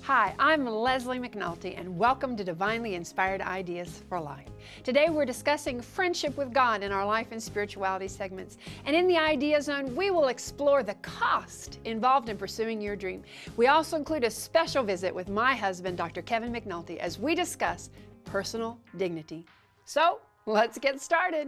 Hi, I'm Leslie McNulty, and welcome to Divinely Inspired Ideas for Life. Today we're discussing friendship with God in our life and spirituality segments. And in the Idea Zone, we will explore the cost involved in pursuing your dream. We also include a special visit with my husband, Dr. Kevin McNulty, as we discuss personal dignity. So, let's get started.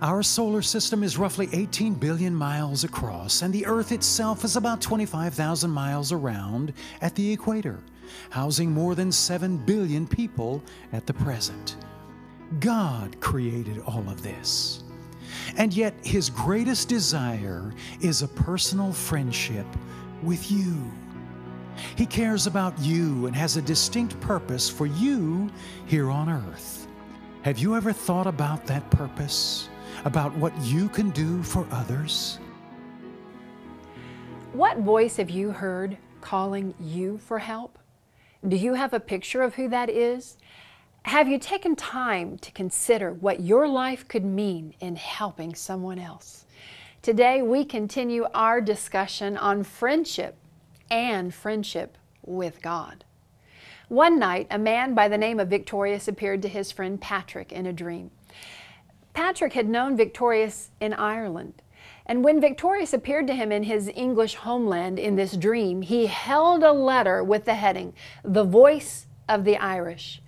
Our solar system is roughly 18 billion miles across, and the Earth itself is about 25,000 miles around at the equator, housing more than 7 billion people at the present. God created all of this. And yet, His greatest desire is a personal friendship with you. He cares about you and has a distinct purpose for you here on Earth. Have you ever thought about that purpose? About what you can do for others? What voice have you heard calling you for help? Do you have a picture of who that is? Have you taken time to consider what your life could mean in helping someone else? Today we continue our discussion on friendship and friendship with God. One night, a man by the name of Victorious appeared to his friend Patrick in a dream. Patrick had known Victorious in Ireland, and when Victorious appeared to him in his English homeland in this dream, he held a letter with the heading, "The Voice of the Irish."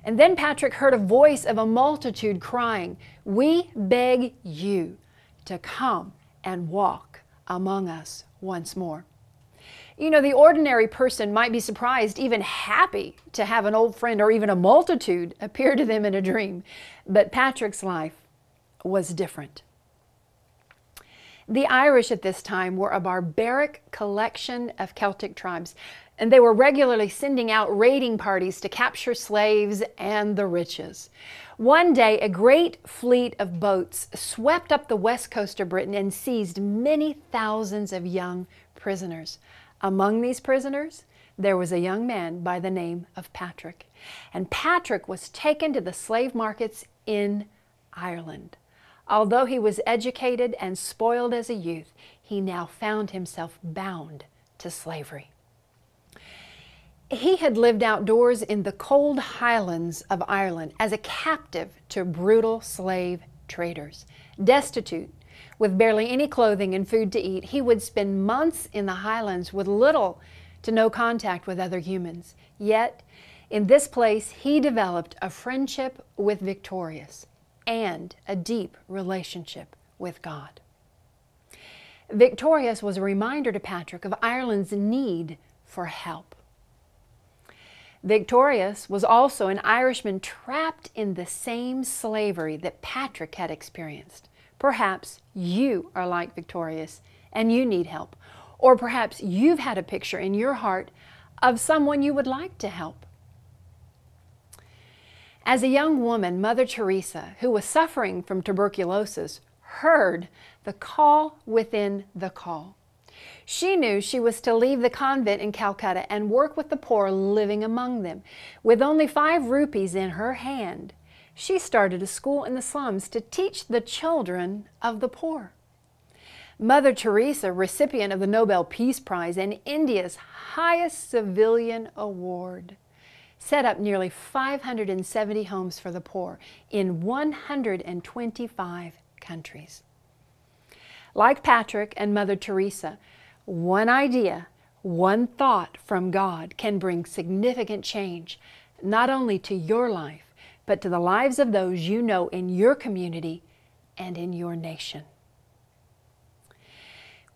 And then Patrick heard a voice of a multitude crying, "We beg you to come and walk among us once more." You know, the ordinary person might be surprised, even happy, to have an old friend or even a multitude appear to them in a dream. But Patrick's life was different. The Irish at this time were a barbaric collection of Celtic tribes, and they were regularly sending out raiding parties to capture slaves and the riches. One day, a great fleet of boats swept up the west coast of Britain and seized many thousands of young prisoners. Among these prisoners, there was a young man by the name of Patrick. And Patrick was taken to the slave markets in Ireland. Although he was educated and spoiled as a youth, he now found himself bound to slavery. He had lived outdoors in the cold highlands of Ireland as a captive to brutal slave traders. Destitute, with barely any clothing and food to eat, he would spend months in the highlands with little to no contact with other humans. Yet, in this place, he developed a friendship with Victorious and a deep relationship with God. Victorious was a reminder to Patrick of Ireland's need for help. Victorious was also an Irishman trapped in the same slavery that Patrick had experienced. Perhaps you are like Victorious and you need help. Or perhaps you've had a picture in your heart of someone you would like to help. As a young woman, Mother Teresa, who was suffering from tuberculosis, heard the call within the call. She knew she was to leave the convent in Calcutta and work with the poor living among them. With only 5 rupees in her hand, she started a school in the slums to teach the children of the poor. Mother Teresa, recipient of the Nobel Peace Prize and India's highest civilian award, set up nearly 570 homes for the poor in 125 countries. Like Patrick and Mother Teresa, one idea, one thought from God can bring significant change, not only to your life, but to the lives of those you know in your community and in your nation.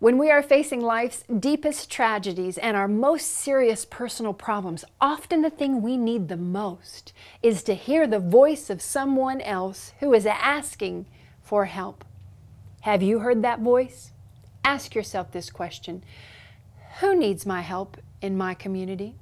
When we are facing life's deepest tragedies and our most serious personal problems, often the thing we need the most is to hear the voice of someone else who is asking for help. Have you heard that voice? Ask yourself this question: who needs my help in my community?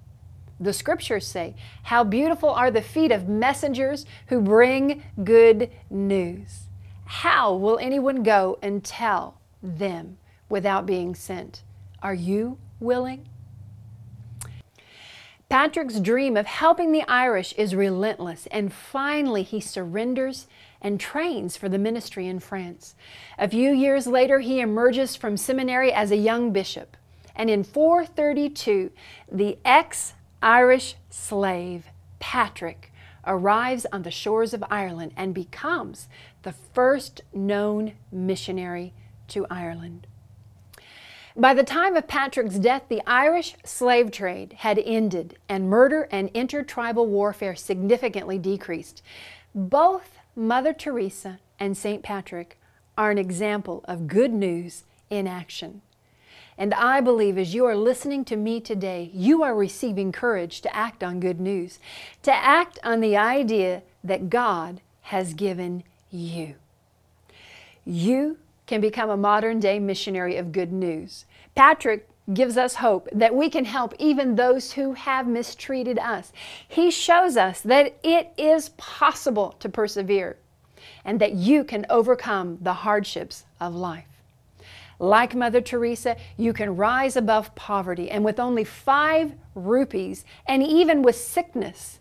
The scriptures say, "How beautiful are the feet of messengers who bring good news." How will anyone go and tell them without being sent? Are you willing? Patrick's dream of helping the Irish is relentless, and finally he surrenders and trains for the ministry in France. A few years later, he emerges from seminary as a young bishop, and in 432, the ex-Irish slave Patrick arrives on the shores of Ireland and becomes the first known missionary to Ireland. By the time of Patrick's death, the Irish slave trade had ended and murder and intertribal warfare significantly decreased. Both Mother Teresa and St. Patrick are an example of good news in action. And I believe as you are listening to me today, you are receiving courage to act on good news, to act on the idea that God has given you. You can become a modern-day missionary of good news. Patrick gives us hope that we can help even those who have mistreated us. He shows us that it is possible to persevere and that you can overcome the hardships of life. Like Mother Teresa, you can rise above poverty, and with only 5 rupees, and even with sickness,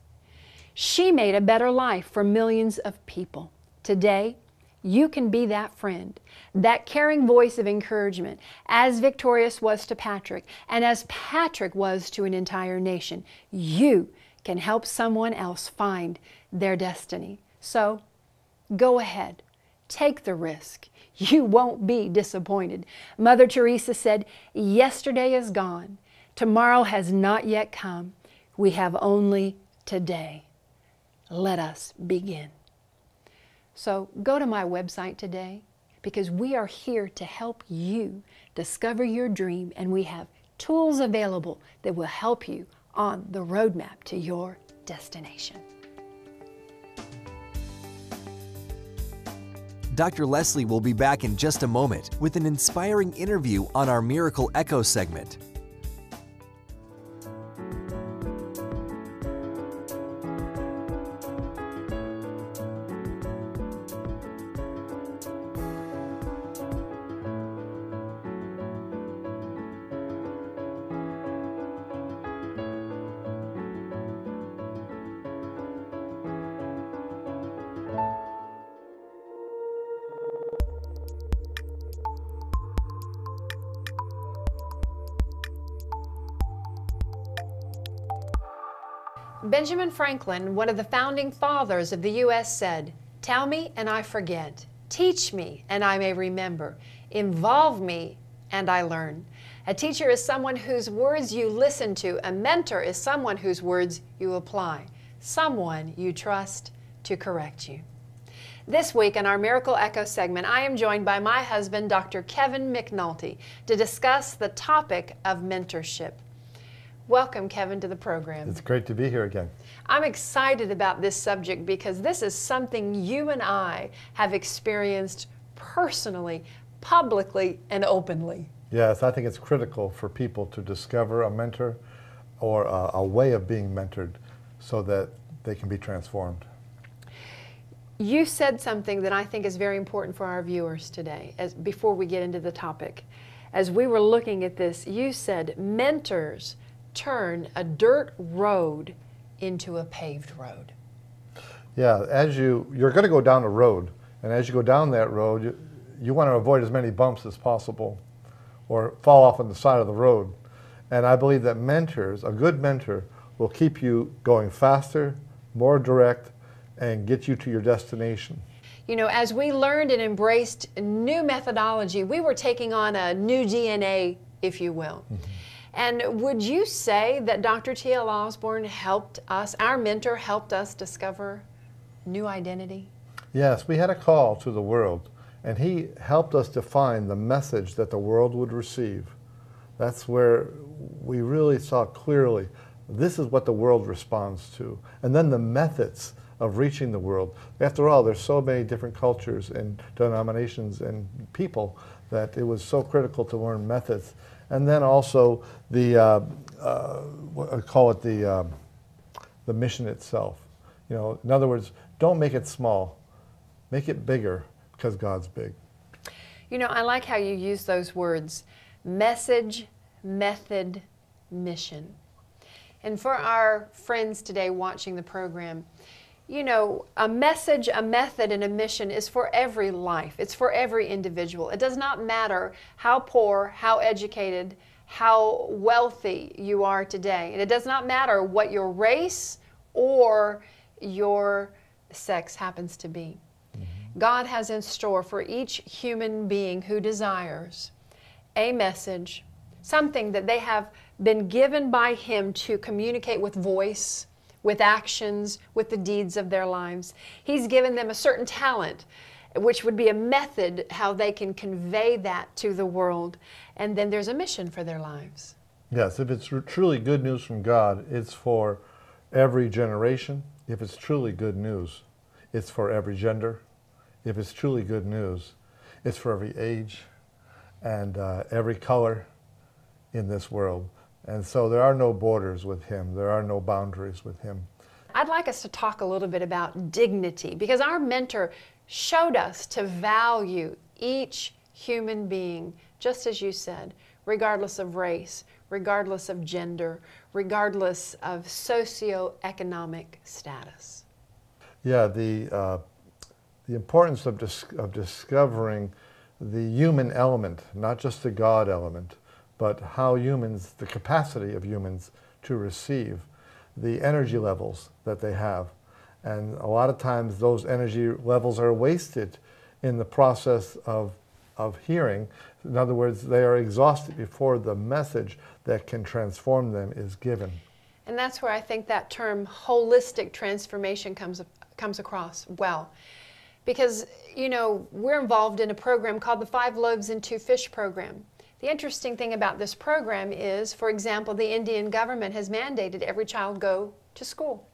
she made a better life for millions of people. Today, you can be that friend, that caring voice of encouragement, as Victorious was to Patrick, and as Patrick was to an entire nation. You can help someone else find their destiny. So, go ahead, take the risk. You won't be disappointed. Mother Teresa said, "Yesterday is gone. Tomorrow has not yet come. We have only today. Let us begin." So go to my website today, because we are here to help you discover your dream, and we have tools available that will help you on the roadmap to your destination. Dr. Leslie will be back in just a moment with an inspiring interview on our Miracle Echo segment. Benjamin Franklin, one of the founding fathers of the U.S., said, "Tell me and I forget. Teach me and I may remember. Involve me and I learn." A teacher is someone whose words you listen to. A mentor is someone whose words you apply. Someone you trust to correct you. This week in our Miracle Echo segment, I am joined by my husband, Dr. Kevin McNulty, to discuss the topic of mentorship. Welcome, Kevin, to the program. It's great to be here again. I'm excited about this subject because this is something you and I have experienced personally, publicly, and openly. Yes, I think it's critical for people to discover a mentor or a way of being mentored so that they can be transformed. You said something that I think is very important for our viewers today, before we get into the topic. As we were looking at this, you said mentors turn a dirt road into a paved road. Yeah, you're going to go down a road, and as you go down that road, you want to avoid as many bumps as possible or fall off on the side of the road. And I believe that mentors, a good mentor, will keep you going faster, more direct, and get you to your destination. You know, as we learned and embraced new methodology, we were taking on a new DNA, if you will. Mm-hmm. And would you say that Dr. T.L. Osborne helped us, our mentor helped us discover new identity? Yes, we had a call to the world, and he helped us define the message that the world would receive. That's where we really saw clearly, this is what the world responds to. And then the methods of reaching the world. After all, there's so many different cultures and denominations and people that it was so critical to learn methods. And then also the, what I call it the mission itself. You know, in other words, don't make it small, make it bigger, because God's big. You know, I like how you use those words, message, method, mission. And for our friends today watching the program, you know, a message, a method, and a mission is for every life. It's for every individual. It does not matter how poor, how educated, how wealthy you are today. And it does not matter what your race or your sex happens to be. God has in store for each human being who desires a message, something that they have been given by Him to communicate with voice, with actions, with the deeds of their lives. He's given them a certain talent, which would be a method how they can convey that to the world. And then there's a mission for their lives. Yes, if it's truly good news from God, it's for every generation. If it's truly good news, it's for every gender. If it's truly good news, it's for every age and every color in this world. And so there are no borders with Him. There are no boundaries with Him. I'd like us to talk a little bit about dignity, because our mentor showed us to value each human being, just as you said, regardless of race, regardless of gender, regardless of socioeconomic status. Yeah, the importance of discovering the human element, not just the God element, but how humans, the capacity of humans to receive, the energy levels that they have. And a lot of times those energy levels are wasted in the process of hearing. In other words, they are exhausted before the message that can transform them is given. And that's where I think that term holistic transformation comes across well. Because, you know, we're involved in a program called the 5 Loaves and 2 Fish program. The interesting thing about this program is, for example, the Indian government has mandated every child go to school.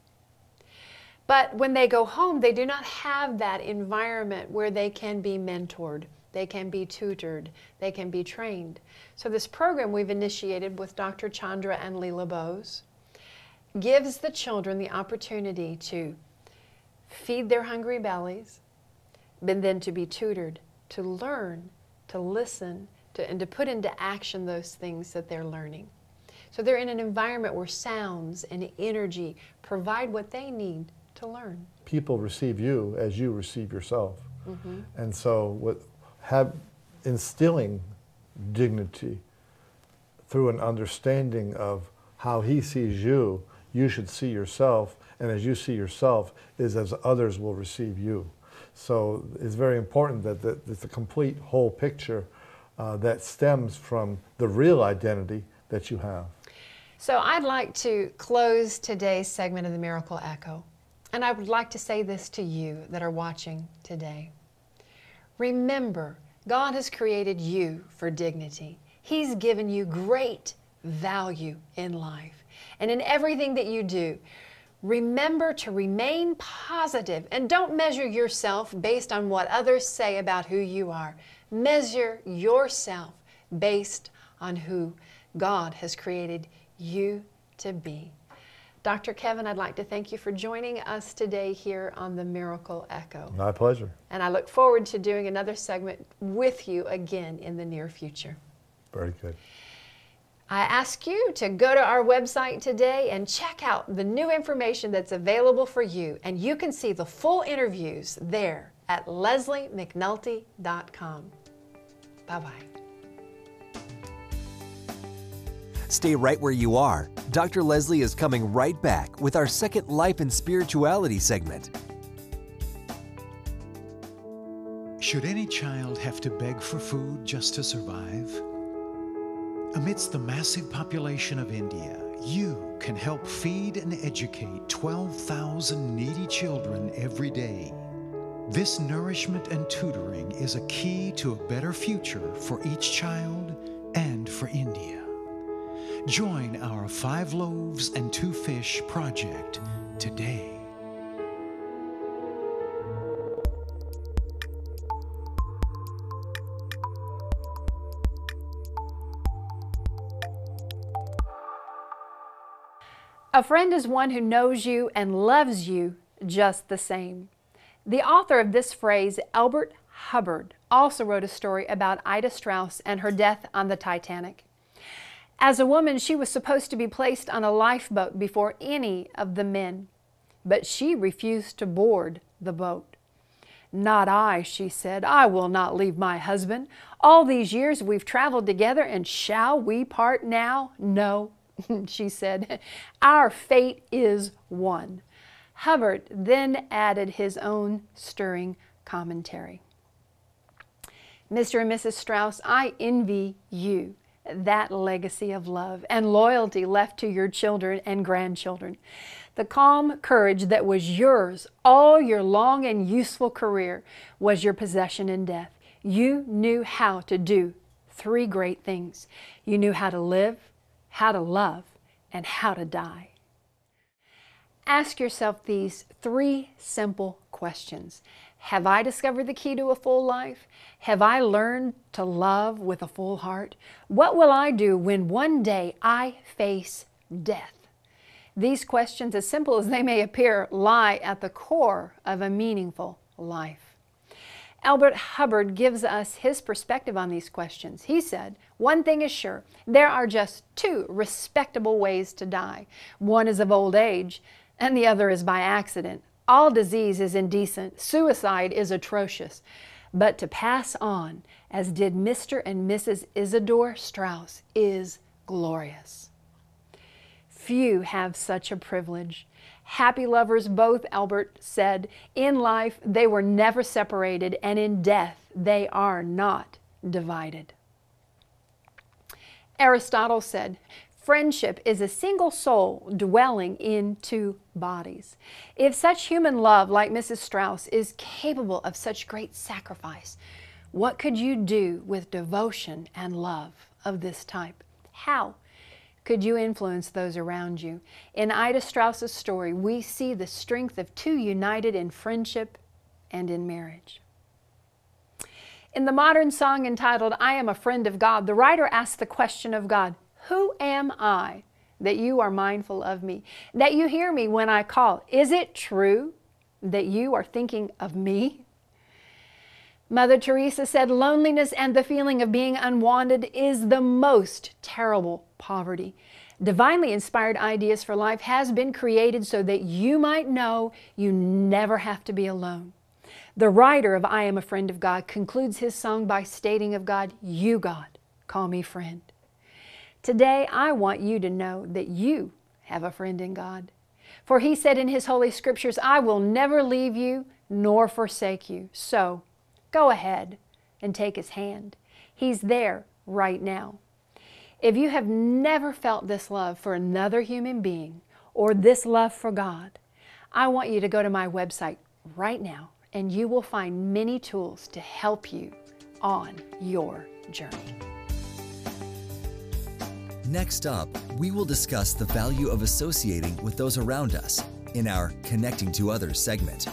But when they go home, they do not have that environment where they can be mentored, they can be tutored, they can be trained. So this program we've initiated with Dr. Chandra and Leela Bose gives the children the opportunity to feed their hungry bellies, but then to be tutored, to learn, to listen, and to put into action those things that they're learning. So they're in an environment where sounds and energy provide what they need to learn. People receive you as you receive yourself. Mm-hmm. And so instilling dignity through an understanding of how He sees you, you should see yourself, and as you see yourself is as others will receive you. So it's very important that it's a complete whole picture that stems from the real identity that you have. So I'd like to close today's segment of the Miracle Echo. And I would like to say this to you that are watching today. Remember, God has created you for dignity. He's given you great value in life. And in everything that you do, remember to remain positive and don't measure yourself based on what others say about who you are. Measure yourself based on who God has created you to be. Dr. Kevin, I'd like to thank you for joining us today here on the Miracle Echo. My pleasure. And I look forward to doing another segment with you again in the near future. Very good. I ask you to go to our website today and check out the new information that's available for you. And you can see the full interviews there at lesliemcnulty.com. Bye-bye. Stay right where you are. Dr. Leslie is coming right back with our second Life and Spirituality segment. Should any child have to beg for food just to survive? Amidst the massive population of India, you can help feed and educate 12,000 needy children every day. This nourishment and tutoring is a key to a better future for each child and for India. Join our 5 Loaves and 2 Fish project today. A friend is one who knows you and loves you just the same. The author of this phrase, Albert Hubbard, also wrote a story about Ida Strauss and her death on the Titanic. As a woman, she was supposed to be placed on a lifeboat before any of the men, but she refused to board the boat. "Not I," she said. "I will not leave my husband. All these years we've traveled together, and shall we part now? No," she said. "Our fate is one." Hubbard then added his own stirring commentary. Mr. and Mrs. Strauss, I envy you that legacy of love and loyalty left to your children and grandchildren. The calm courage that was yours all your long and useful career was your possession in death. You knew how to do three great things. You knew how to live, how to love, and how to die. Ask yourself these three simple questions. Have I discovered the key to a full life? Have I learned to love with a full heart? What will I do when one day I face death? These questions, as simple as they may appear, lie at the core of a meaningful life. Albert Hubbard gives us his perspective on these questions. He said, "One thing is sure, there are just two respectable ways to die. One is of old age, and the other is by accident. All disease is indecent, suicide is atrocious, but to pass on, as did Mr. and Mrs. Isidore Strauss, is glorious." Few have such a privilege. Happy lovers both, Albert said. In life they were never separated, and in death they are not divided. Aristotle said, "Friendship is a single soul dwelling in two bodies." If such human love like Mrs. Strauss is capable of such great sacrifice, what could you do with devotion and love of this type? How could you influence those around you? In Ida Strauss's story, we see the strength of two united in friendship and in marriage. In the modern song entitled, "I Am a Friend of God," the writer asks the question of God, "Who am I that you are mindful of me, that you hear me when I call? Is it true that you are thinking of me?" Mother Teresa said, "Loneliness and the feeling of being unwanted is the most terrible poverty. Divinely inspired ideas for life has been created so that you might know you never have to be alone." The writer of I Am a Friend of God concludes his song by stating of God, "You, God, call me friend." Today, I want you to know that you have a friend in God. For He said in His Holy Scriptures, "I will never leave you nor forsake you." So, go ahead and take His hand. He's there right now. If you have never felt this love for another human being or this love for God, I want you to go to my website right now, and you will find many tools to help you on your journey. Next up, we will discuss the value of associating with those around us in our Connecting to Others segment.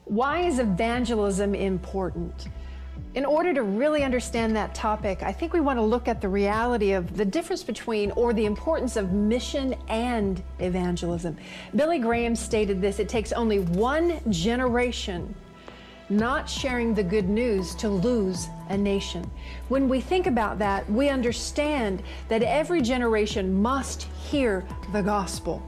Why is evangelism important? In order to really understand that topic, I think we want to look at the reality of the difference between, or the importance of, mission and evangelism. Billy Graham stated this: "It takes only one generation not sharing the good news to lose a nation." When we think about that, we understand that every generation must hear the gospel.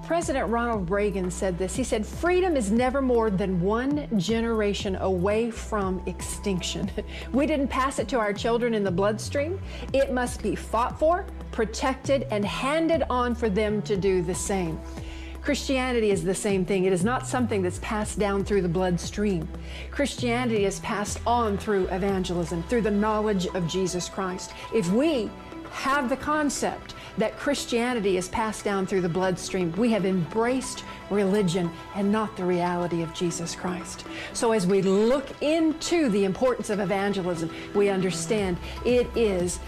President Ronald Reagan said this. He said, "Freedom is never more than one generation away from extinction." We didn't pass it to our children in the bloodstream. It must be fought for, protected, and handed on for them to do the same. Christianity is the same thing. It is not something that's passed down through the bloodstream. Christianity is passed on through evangelism, through the knowledge of Jesus Christ. If we have the concept that Christianity is passed down through the bloodstream. We have embraced religion and not the reality of Jesus Christ. So as we look into the importance of evangelism, we understand it is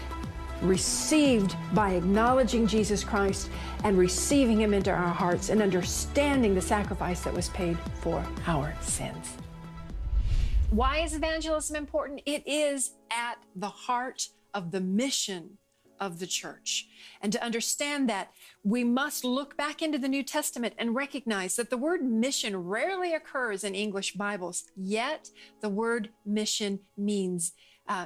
received by acknowledging Jesus Christ and receiving Him into our hearts and understanding the sacrifice that was paid for our sins. Why is evangelism important? It is at the heart of the mission of the church. And to understand that, we must look back into the New Testament and recognize that the word mission rarely occurs in English Bibles, yet the word mission means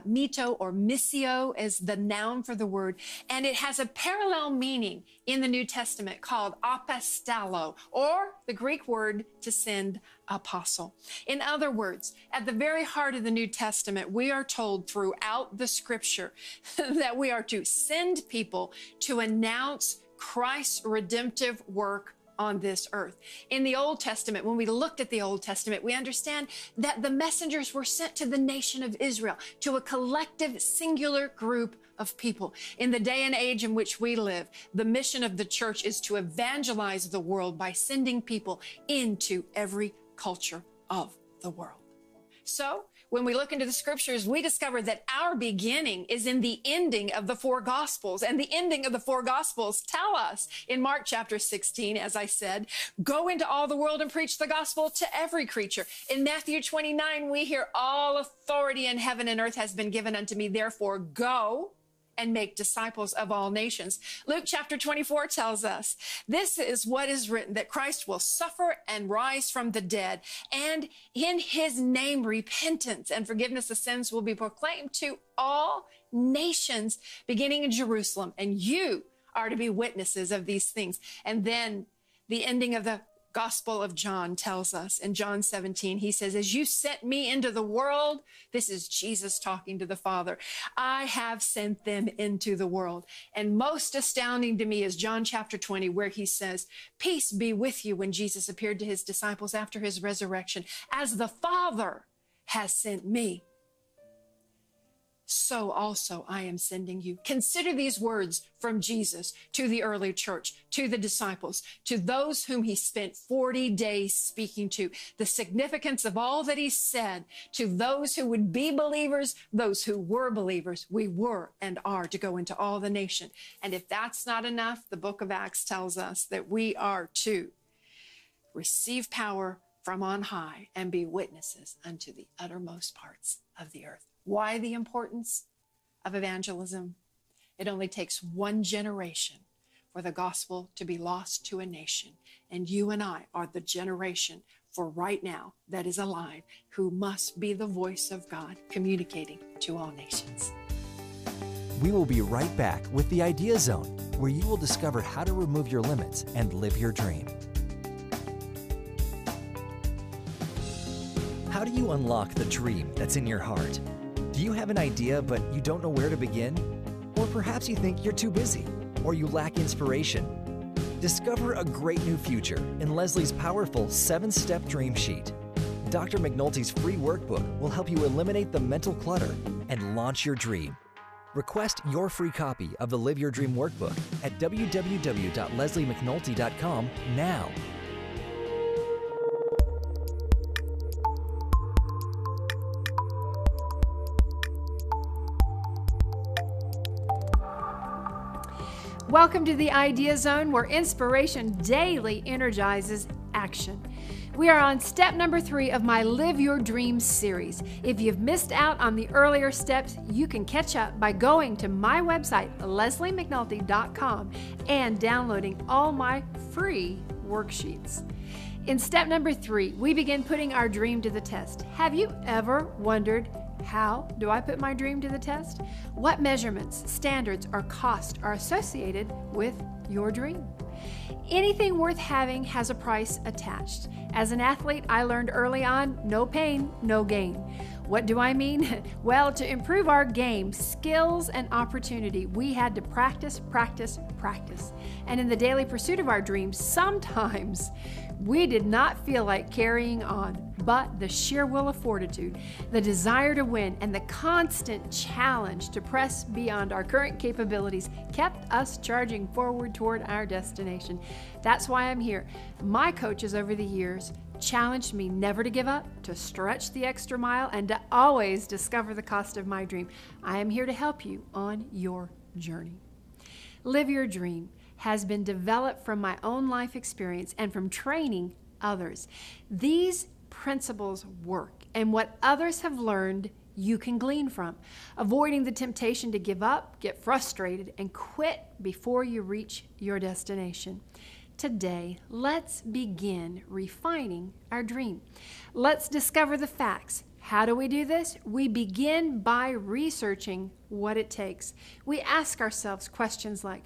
mito or missio is the noun for the word, and it has a parallel meaning in the New Testament called apostalo, or the Greek word to send, apostle. In other words, at the very heart of the New Testament, we are told throughout the scripture that we are to send people to announce Christ's redemptive work on this earth. In the Old Testament, when we looked at the Old Testament, we understand that the messengers were sent to the nation of Israel, to a collective, singular group of people. In the day and age in which we live, the mission of the church is to evangelize the world by sending people into every culture of the world. So, when we look into the scriptures, we discover that our beginning is in the ending of the four gospels. And the ending of the four gospels tell us in Mark chapter 16, as I said, go into all the world and preach the gospel to every creature. In Matthew 29, we hear all authority in heaven and earth has been given unto me. Therefore, go and make disciples of all nations. Luke chapter 24 tells us, this is what is written, that Christ will suffer and rise from the dead, and in His name repentance and forgiveness of sins will be proclaimed to all nations, beginning in Jerusalem, and you are to be witnesses of these things. And then the ending of the Gospel of John tells us in John 17, he says, as you sent me into the world, this is Jesus talking to the Father, I have sent them into the world. And most astounding to me is John chapter 20, where he says, peace be with you, when Jesus appeared to his disciples after his resurrection, as the Father has sent me, so also I am sending you. Consider these words from Jesus to the early church, to the disciples, to those whom he spent 40 days speaking to, the significance of all that he said to those who would be believers, those who were believers. We were and are to go into all the nation. And if that's not enough, the book of Acts tells us that we are to receive power from on high and be witnesses unto the uttermost parts of the earth. Why the importance of evangelism? It only takes one generation for the gospel to be lost to a nation. And you and I are the generation for right now that is alive, who must be the voice of God communicating to all nations. We will be right back with the Idea Zone, where you will discover how to remove your limits and live your dream. How do you unlock the dream that's in your heart? Do you have an idea, but you don't know where to begin? Or perhaps you think you're too busy, or you lack inspiration? Discover a great new future in Leslie's powerful 7-step dream sheet. Dr. McNulty's free workbook will help you eliminate the mental clutter and launch your dream. Request your free copy of the Live Your Dream workbook at www.lesliemcnulty.com now. Welcome to the Idea Zone, where inspiration daily energizes action. We are on step number 3 of my Live Your Dreams series. If you've missed out on the earlier steps, you can catch up by going to my website, lesliemcnulty.com, and downloading all my free worksheets. In step number 3, we begin putting our dream to the test. Have you ever wondered, how do I put my dream to the test? What measurements, standards, or costs are associated with your dream? Anything worth having has a price attached. As an athlete, I learned early on, no pain, no gain. What do I mean? Well, to improve our game, skills, and opportunity, we had to practice, practice, practice. And in the daily pursuit of our dreams, sometimes we did not feel like carrying on. but the sheer will of fortitude, the desire to win, and the constant challenge to press beyond our current capabilities kept us charging forward toward our destination. That's why I'm here. My coaches over the years challenged me never to give up, to stretch the extra mile, and to always discover the cost of my dream. I am here to help you on your journey. Live Your Dream has been developed from my own life experience and from training others. These principles work, and what others have learned, you can glean from, avoiding the temptation to give up, get frustrated, and quit before you reach your destination. Today, let's begin refining our dream. Let's discover the facts. How do we do this? We begin by researching what it takes. We ask ourselves questions like,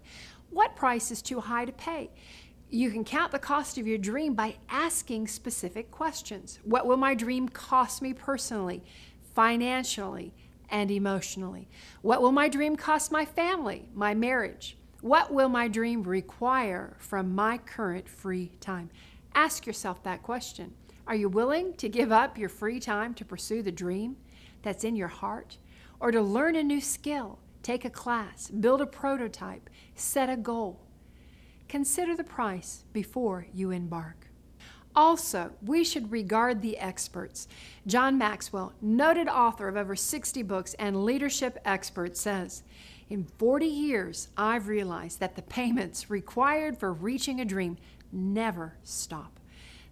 what price is too high to pay? You can count the cost of your dream by asking specific questions. What will my dream cost me personally, financially, and emotionally? What will my dream cost my family, my marriage? What will my dream require from my current free time? Ask yourself that question. Are you willing to give up your free time to pursue the dream that's in your heart? Or to learn a new skill, take a class, build a prototype, set a goal? Consider the price before you embark. Also, we should regard the experts. John Maxwell, noted author of over 60 books and leadership expert, says, in 40 years, I've realized that the payments required for reaching a dream never stop.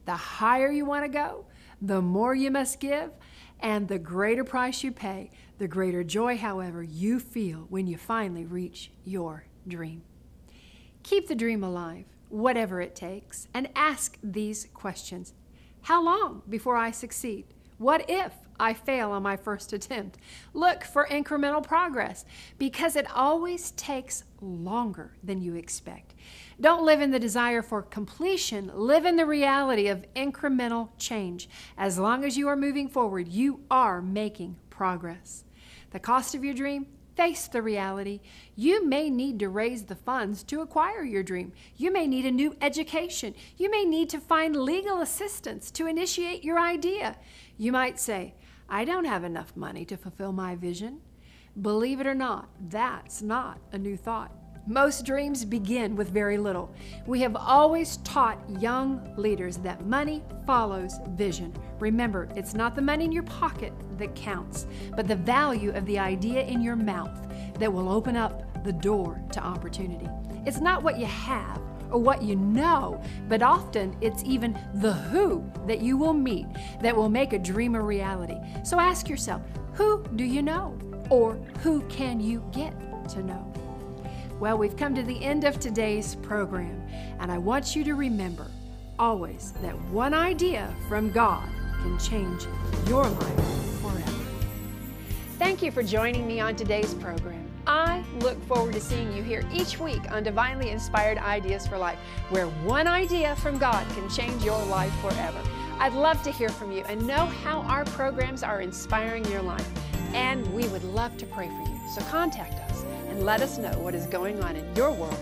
The higher you want to go, the more you must give, and the greater price you pay, the greater joy, however, you feel when you finally reach your dream. Keep the dream alive, whatever it takes, and ask these questions. How long before I succeed? What if I fail on my first attempt? Look for incremental progress, because it always takes longer than you expect. Don't live in the desire for completion. Live in the reality of incremental change. As long as you are moving forward, you are making progress. The cost of your dream? Face the reality. You may need to raise the funds to acquire your dream. You may need a new education. You may need to find legal assistance to initiate your idea. You might say, I don't have enough money to fulfill my vision. Believe it or not, that's not a new thought. Most dreams begin with very little. We have always taught young leaders that money follows vision. Remember, it's not the money in your pocket that counts, but the value of the idea in your mouth that will open up the door to opportunity. It's not what you have or what you know, but often it's even the who that you will meet that will make a dream a reality. So ask yourself, who do you know? Or who can you get to know? Well, we've come to the end of today's program, and I want you to remember always that one idea from God can change your life forever. Thank you for joining me on today's program. I look forward to seeing you here each week on Divinely Inspired Ideas for Life, where one idea from God can change your life forever. I'd love to hear from you and know how our programs are inspiring your life, and we would love to pray for you. So contact us and let us know what is going on in your world